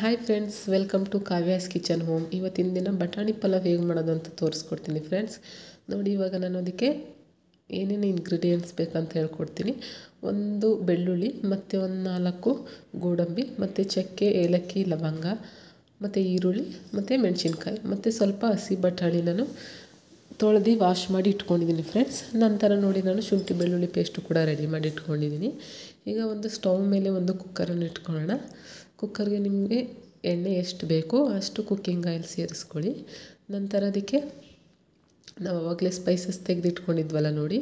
Hi friends, welcome to Kavya's kitchen home. ಇವತ್ತಿನ ದಿನ ಬಟಾಣಿ ಪಲಾವ್ ಹೇಗೆ ಮಾಡೋದು ಅಂತ ತೋರಿಸ್ಕೊಡ್ತೀನಿ ಫ್ರೆಂಡ್ಸ್. ನೋಡಿ, ಇವಾಗ ನಾನು ಅದಕ್ಕೆ ಏನೇನು ಇಂಗ್ರೀಡಿಯೆಂಟ್ಸ್ ಬೇಕಂತ ಹೇಳ್ಕೊಡ್ತೀನಿ. ಒಂದು ಬೆಳ್ಳುಳ್ಳಿ ಮತ್ತು ಒಂದು 4 ಗೋಡಂಬಿ ಮತ್ತು ಚಕ್ಕೆ, ಏಲಕ್ಕಿ, ಲವಂಗ ಮತ್ತು ಈರುಳ್ಳಿ ಮತ್ತು ಮೆಣಸಿನ್ಕಾಯಿ ಮತ್ತು ಸ್ವಲ್ಪ ಹಸಿ ಬಟಾಣಿ ನಾನು ತೊಳೆದು ವಾಶ್ ಮಾಡಿ ಇಟ್ಕೊಂಡಿದ್ದೀನಿ ಫ್ರೆಂಡ್ಸ್. ನಂತರ ನೋಡಿ, ನಾನು ಶುಂಠಿ ಬೆಳ್ಳುಳ್ಳಿ ಪೇಸ್ಟು ಕೂಡ ರೆಡಿ ಮಾಡಿ ಇಟ್ಕೊಂಡಿದ್ದೀನಿ. ಈಗ ಒಂದು ಸ್ಟವ್ ಮೇಲೆ ಒಂದು ಕುಕ್ಕರನ್ನು ಇಟ್ಕೊಳ್ಳೋಣ. ಕುಕ್ಕರ್ಗೆ ನಿಮಗೆ ಎಣ್ಣೆ ಎಷ್ಟು ಬೇಕೋ ಅಷ್ಟು ಕುಕ್ಕಿಂಗ್ ಆಯಿಲ್ ಸೇರಿಸ್ಕೊಳ್ಳಿ. ನಂತರ ಅದಕ್ಕೆ ನಾವು ಆವಾಗಲೇ ಸ್ಪೈಸಸ್ ತೆಗೆದಿಟ್ಕೊಂಡಿದ್ವಲ್ಲ ನೋಡಿ,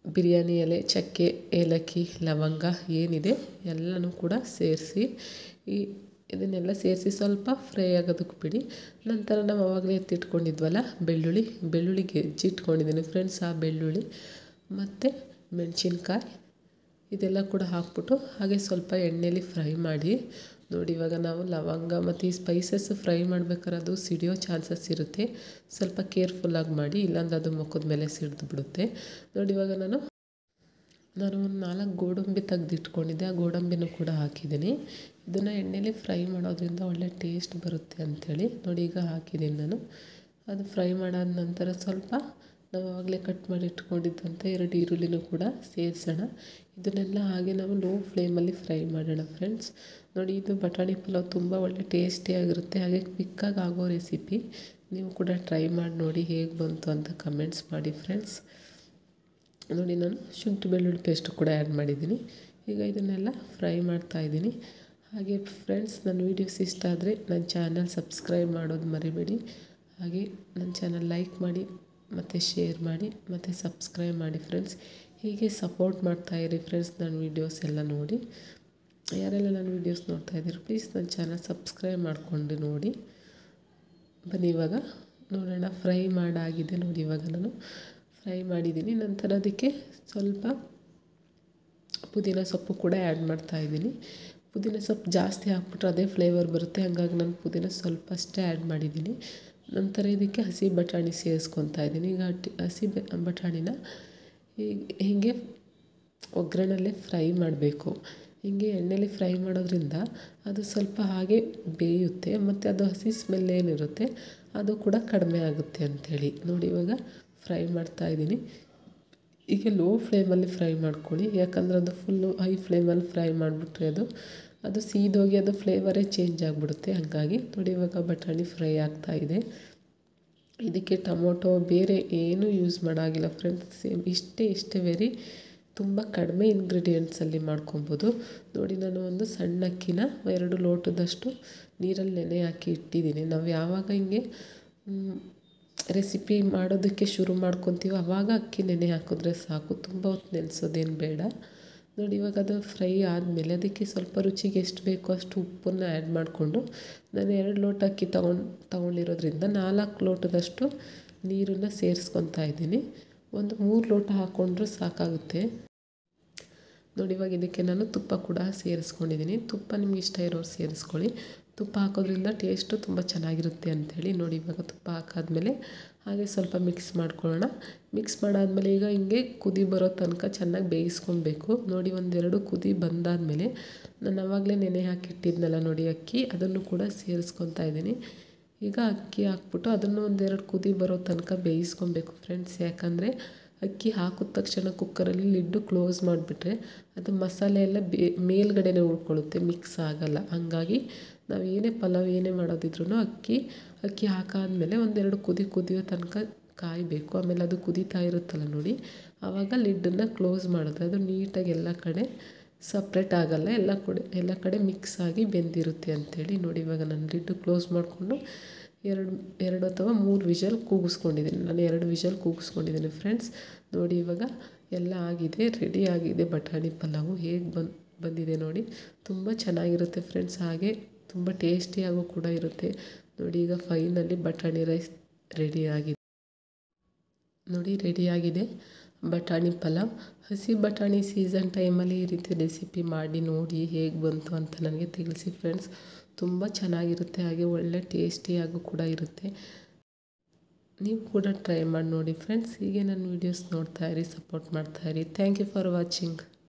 ಬಿರಿಯಾನಿ ಎಲೆ, ಚಕ್ಕೆ, ಏಲಕ್ಕಿ, ಲವಂಗ ಏನಿದೆ ಎಲ್ಲನೂ ಕೂಡ ಸೇರಿಸಿ ಇದನ್ನೆಲ್ಲ ಸೇರಿಸಿ ಸ್ವಲ್ಪ ಫ್ರೈ ಆಗೋದಕ್ಕೆ ಬಿಡಿ. ನಂತರ ನಾವು ಆವಾಗಲೇ ಎತ್ತಿಟ್ಕೊಂಡಿದ್ವಲ್ಲ ಬೆಳ್ಳುಳ್ಳಿ ಗೆಜ್ಜಿಟ್ಕೊಂಡಿದ್ದೀನಿ ಫ್ರೆಂಡ್ಸ್. ಆ ಬೆಳ್ಳುಳ್ಳಿ ಮತ್ತು ಮೆಣಸಿನ್ಕಾಯಿ ಇದೆಲ್ಲ ಕೂಡ ಹಾಕ್ಬಿಟ್ಟು ಹಾಗೆ ಸ್ವಲ್ಪ ಎಣ್ಣೆಯಲ್ಲಿ ಫ್ರೈ ಮಾಡಿ. ನೋಡಿ, ಇವಾಗ ನಾವು ಲವಂಗ ಮತ್ತು ಈ ಸ್ಪೈಸಸ್ ಫ್ರೈ ಮಾಡ್ಬೇಕಾದ್ರೆ ಅದು ಸಿಡಿಯೋ ಚಾನ್ಸಸ್ ಇರುತ್ತೆ. ಸ್ವಲ್ಪ ಕೇರ್ಫುಲ್ಲಾಗಿ ಮಾಡಿ, ಇಲ್ಲಾಂದ್ರೆ ಅದು ಮುಖದ ಮೇಲೆ ಸಿಡಿದು ಬಿಡುತ್ತೆ. ನೋಡಿ, ಇವಾಗ ನಾನು ಒಂದು 4 ಗೋಡಂಬಿ ತೆಗೆದಿಟ್ಕೊಂಡಿದ್ದೆ. ಆ ಗೋಡಂಬಿನೂ ಕೂಡ ಹಾಕಿದ್ದೀನಿ. ಇದನ್ನು ಎಣ್ಣೆಯಲ್ಲಿ ಫ್ರೈ ಮಾಡೋದ್ರಿಂದ ಒಳ್ಳೆ ಟೇಸ್ಟ್ ಬರುತ್ತೆ ಅಂಥೇಳಿ ನೋಡಿ ಈಗ ಹಾಕಿದ್ದೀನಿ ನಾನು. ಅದು ಫ್ರೈ ಮಾಡಾದ ನಂತರ ಸ್ವಲ್ಪ ನಾವು ಆವಾಗಲೇ ಕಟ್ ಮಾಡಿ ಇಟ್ಕೊಂಡಿದ್ದಂಥ 2 ಈರುಳ್ಳಿನೂ ಕೂಡ ಸೇರಿಸೋಣ. ಇದನ್ನೆಲ್ಲ ಹಾಗೆ ನಾವು ಲೋ ಫ್ಲೇಮಲ್ಲಿ ಫ್ರೈ ಮಾಡೋಣ ಫ್ರೆಂಡ್ಸ್. ನೋಡಿ, ಇದು ಬಟಾಣಿ ಪಲಾವ್ ತುಂಬ ಒಳ್ಳೆ ಟೇಸ್ಟಿಯಾಗಿರುತ್ತೆ, ಹಾಗೆ ಕ್ವಿಕ್ಕಾಗಿ ಆಗೋ ರೆಸಿಪಿ. ನೀವು ಕೂಡ ಟ್ರೈ ಮಾಡಿ ನೋಡಿ, ಹೇಗೆ ಬಂತು ಅಂತ ಕಮೆಂಟ್ಸ್ ಮಾಡಿ ಫ್ರೆಂಡ್ಸ್. ನೋಡಿ, ನಾನು ಶುಂಠಿ ಬೆಳ್ಳುಳ್ಳಿ ಪೇಸ್ಟು ಕೂಡ ಆ್ಯಡ್ ಮಾಡಿದ್ದೀನಿ. ಈಗ ಇದನ್ನೆಲ್ಲ ಫ್ರೈ ಮಾಡ್ತಾಯಿದ್ದೀನಿ. ಹಾಗೆ ಫ್ರೆಂಡ್ಸ್, ನನ್ನ ವೀಡಿಯೋಸ್ ಇಷ್ಟ ಆದರೆ ನನ್ನ ಚಾನಲ್ ಸಬ್ಸ್ಕ್ರೈಬ್ ಮಾಡೋದು ಮರಿಬೇಡಿ. ಹಾಗೆ ನನ್ನ ಚಾನಲ್ ಲೈಕ್ ಮಾಡಿ ಮತ್ತು ಶೇರ್ ಮಾಡಿ ಮತ್ತು ಸಬ್ಸ್ಕ್ರೈಬ್ ಮಾಡಿ ಫ್ರೆಂಡ್ಸ್. ಹೀಗೆ ಸಪೋರ್ಟ್ ಮಾಡ್ತಾಯಿರಿ ಫ್ರೆಂಡ್ಸ್. ನನ್ನ ವೀಡಿಯೋಸ್ ಎಲ್ಲ ನೋಡಿ, ಯಾರೆಲ್ಲ ನನ್ನ ವೀಡಿಯೋಸ್ ನೋಡ್ತಾಯಿದ್ದೀರಿ ಪ್ಲೀಸ್ ನನ್ನ ಚಾನಲ್ ಸಬ್ಸ್ಕ್ರೈಬ್ ಮಾಡಿಕೊಂಡು ನೋಡಿ. ಬನ್ನಿ ಇವಾಗ ನೋಡೋಣ. ಫ್ರೈ ಮಾಡಾಗಿದೆ ನೋಡಿ, ಇವಾಗ ನಾನು ಫ್ರೈ ಮಾಡಿದ್ದೀನಿ. ನಂತರ ಅದಕ್ಕೆ ಸ್ವಲ್ಪ ಪುದೀನ ಸೊಪ್ಪು ಕೂಡ ಆ್ಯಡ್ ಮಾಡ್ತಾಯಿದ್ದೀನಿ. ಪುದೀನ ಸೊಪ್ಪು ಜಾಸ್ತಿ ಹಾಕ್ಬಿಟ್ರೆ ಅದೇ ಫ್ಲೇವರ್ ಬರುತ್ತೆ, ಹಾಗಾಗಿ ನಾನು ಪುದೀನ ಸ್ವಲ್ಪ ಅಷ್ಟೇ ಆ್ಯಡ್ ಮಾಡಿದ್ದೀನಿ. ನಂತರ ಇದಕ್ಕೆ ಹಸಿ ಬಟಾಣಿ ಸೇರಿಸ್ಕೊತಾ ಇದ್ದೀನಿ. ಈಗ ಹಸಿ ಬಟಾಣಿನ ಹೀಗೆ ಒಗ್ಗರಣೆಲ್ಲೇ ಫ್ರೈ ಮಾಡಬೇಕು. ಹೀಗೆ ಎಣ್ಣೆಲಿ ಫ್ರೈ ಮಾಡೋದ್ರಿಂದ ಅದು ಸ್ವಲ್ಪ ಹಾಗೆ ಬೇಯುತ್ತೆ ಮತ್ತು ಅದು ಹಸಿ ಸ್ಮೆಲ್ ಏನಿರುತ್ತೆ ಅದು ಕೂಡ ಕಡಿಮೆ ಆಗುತ್ತೆ ಅಂಥೇಳಿ ನೋಡಿ ಇವಾಗ ಫ್ರೈ ಮಾಡ್ತಾಯಿದ್ದೀನಿ. ಈಗ ಲೋ ಫ್ಲೇಮಲ್ಲಿ ಫ್ರೈ ಮಾಡ್ಕೊಳ್ಳಿ, ಯಾಕಂದರೆ ಅದು ಫುಲ್ಲು ಹೈ ಫ್ಲೇಮಲ್ಲಿ ಫ್ರೈ ಮಾಡಿಬಿಟ್ರೆ ಅದು ಸೀದೋಗಿ ಅದು ಫ್ಲೇವರೇ ಚೇಂಜ್ ಆಗಿಬಿಡುತ್ತೆ. ಹಾಗಾಗಿ ನೋಡಿ, ಇವಾಗ ಬಟಾಣಿ ಫ್ರೈ ಆಗ್ತಾಯಿದೆ. ಇದಕ್ಕೆ ಟೊಮೊಟೊ ಬೇರೆ ಏನೂ ಯೂಸ್ ಮಾಡೋಂಗಿಲ್ಲ ಫ್ರೆಂಡ್ಸ್. ಸೇಮ್ ಇಷ್ಟೇ ತುಂಬ ಕಡಿಮೆ ಇಂಗ್ರೀಡಿಯೆಂಟ್ಸಲ್ಲಿ ಮಾಡ್ಕೊಬೋದು. ನೋಡಿ, ನಾನು ಒಂದು ಸಣ್ಣ ಅಕ್ಕಿನ 2 ಲೋಟದಷ್ಟು ನೀರಲ್ಲಿ ನೆನೆ ಹಾಕಿ ಇಟ್ಟಿದ್ದೀನಿ. ನಾವು ಯಾವಾಗ ಹಿಂಗೆ ರೆಸಿಪಿ ಮಾಡೋದಕ್ಕೆ ಶುರು ಮಾಡ್ಕೊತೀವೋ ಆವಾಗ ಅಕ್ಕಿ ನೆನೆ ಹಾಕಿದ್ರೆ ಸಾಕು, ತುಂಬ ಹೊತ್ತು ನೆನೆಸೋದೇನು ಬೇಡ. ನೋಡಿ, ಇವಾಗ ಅದು ಫ್ರೈ ಆದಮೇಲೆ ಅದಕ್ಕೆ ಸ್ವಲ್ಪ ರುಚಿಗೆ ಎಷ್ಟು ಬೇಕೋ ಅಷ್ಟು ಉಪ್ಪನ್ನು ಆ್ಯಡ್ ಮಾಡಿಕೊಂಡು, ನಾನು 2 ಲೋಟ ಅಕ್ಕಿ ತೊಗೊಂಡಿರೋದ್ರಿಂದ 4 ಲೋಟದಷ್ಟು ನೀರನ್ನು ಸೇರಿಸ್ಕೊತಾ ಇದ್ದೀನಿ. ಒಂದು 3 ಲೋಟ ಹಾಕ್ಕೊಂಡ್ರೂ ಸಾಕಾಗುತ್ತೆ. ನೋಡಿ, ಇವಾಗ ಇದಕ್ಕೆ ನಾನು ತುಪ್ಪ ಕೂಡ ಸೇರಿಸ್ಕೊಂಡಿದ್ದೀನಿ. ತುಪ್ಪ ನಿಮ್ಗೆ ಇಷ್ಟ ಇರೋರು ಸೇರಿಸ್ಕೊಳ್ಳಿ. ತುಪ್ಪ ಹಾಕೋದ್ರಿಂದ ಟೇಸ್ಟು ತುಂಬ ಚೆನ್ನಾಗಿರುತ್ತೆ ಅಂಥೇಳಿ. ನೋಡಿ, ಇವಾಗ ತುಪ್ಪ ಹಾಕಾದ್ಮೇಲೆ ಹಾಗೆ ಸ್ವಲ್ಪ ಮಿಕ್ಸ್ ಮಾಡ್ಕೊಳ್ಳೋಣ. ಮಿಕ್ಸ್ ಮಾಡಾದ್ಮೇಲೆ ಈಗ ಹಿಂಗೆ ಕುದಿ ಬರೋ ತನಕ ಚೆನ್ನಾಗಿ ಬೇಯಿಸ್ಕೊಬೇಕು. ನೋಡಿ, 1-2 ಕುದಿ ಬಂದಾದಮೇಲೆ ನಾನು ಆವಾಗಲೇ ನೆನೆ ಹಾಕಿಟ್ಟಿದ್ನಲ್ಲ ನೋಡಿ ಅಕ್ಕಿ, ಅದನ್ನು ಕೂಡ ಸೇರಿಸ್ಕೊತಾ ಇದ್ದೀನಿ. ಈಗ ಅಕ್ಕಿ ಹಾಕ್ಬಿಟ್ಟು ಅದನ್ನು 1-2 ಕುದಿ ಬರೋ ತನಕ ಬೇಯಿಸ್ಕೊಬೇಕು ಫ್ರೆಂಡ್ಸ್. ಯಾಕಂದರೆ ಅಕ್ಕಿ ಹಾಕಿದ ತಕ್ಷಣ ಕುಕ್ಕರಲ್ಲಿ ಲಿಡ್ಡು ಕ್ಲೋಸ್ ಮಾಡಿಬಿಟ್ರೆ ಅದು ಮಸಾಲೆ ಎಲ್ಲ ಮೇಲ್ಗಡೆನೇ ಉಳ್ಕೊಳ್ಳುತ್ತೆ, ಮಿಕ್ಸ್ ಆಗೋಲ್ಲ. ಹಾಗಾಗಿ ನಾವು ಪಲಾವ್ ಏನೇ ಮಾಡೋದಿದ್ರೂ ಅಕ್ಕಿ ಹಾಕಾದ್ಮೇಲೆ 1-2 ಕುದಿಯೋ ತನಕ ಕಾಯಬೇಕು. ಆಮೇಲೆ ಅದು ಕುದೀತಾ ಇರುತ್ತಲ್ಲ ನೋಡಿ, ಆವಾಗ ಲಿಡ್ಡನ್ನು ಕ್ಲೋಸ್ ಮಾಡಿದ್ರೆ ಅದು ನೀಟಾಗಿ ಎಲ್ಲ ಕಡೆ ಸಪ್ರೇಟ್ ಆಗೋಲ್ಲ, ಎಲ್ಲ ಕಡೆ ಮಿಕ್ಸ್ ಆಗಿ ಬೆಂದಿರುತ್ತೆ ಅಂಥೇಳಿ. ನೋಡಿ, ಇವಾಗ ನಾನು ಲಿಡ್ಡು ಕ್ಲೋಸ್ ಮಾಡಿಕೊಂಡು 2 ಅಥವಾ 3 ವಿಷಲ್ ಕೂಗಿಸ್ಕೊಂಡಿದ್ದೀನಿ. ನಾನು 2 ವಿಷಲ್ ಕೂಗಿಸ್ಕೊಂಡಿದ್ದೀನಿ ಫ್ರೆಂಡ್ಸ್. ನೋಡಿ, ಇವಾಗ ಎಲ್ಲ ಆಗಿದೆ, ರೆಡಿ ಆಗಿದೆ ಬಟಾಣಿ ಪಲಾವು. ಹೇಗೆ ಬಂದಿದೆ ನೋಡಿ, ತುಂಬ ಚೆನ್ನಾಗಿರುತ್ತೆ ಫ್ರೆಂಡ್ಸ್. ಹಾಗೆ ತುಂಬ ಟೇಸ್ಟಿಯಾಗೂ ಕೂಡ ಇರುತ್ತೆ. ನೋಡಿ, ಈಗ ಫೈನಲಿ ಬಟಾಣಿ ರೈಸ್ ರೆಡಿಯಾಗಿದೆ ಬಟಾಣಿ ಪಲಾವ್. ಹಸಿ ಬಟಾಣಿ ಸೀಸನ್ ಟೈಮಲ್ಲಿ ಈ ರೀತಿ ರೆಸಿಪಿ ಮಾಡಿ ನೋಡಿ, ಹೇಗೆ ಬಂತು ಅಂತ ನನಗೆ ತಿಳಿಸಿ ಫ್ರೆಂಡ್ಸ್. ತುಂಬ ಚೆನ್ನಾಗಿರುತ್ತೆ, ಹಾಗೆ ಒಳ್ಳೆ ಟೇಸ್ಟಿಯಾಗೂ ಕೂಡ ಇರುತ್ತೆ. ನೀವು ಕೂಡ ಟ್ರೈ ಮಾಡಿ ನೋಡಿ ಫ್ರೆಂಡ್ಸ್. ಹೀಗೆ ನನ್ನ ವೀಡಿಯೋಸ್ ನೋಡ್ತಾಯಿರಿ, ಸಪೋರ್ಟ್ ಮಾಡ್ತಾಯಿರಿ. Thank you for watching.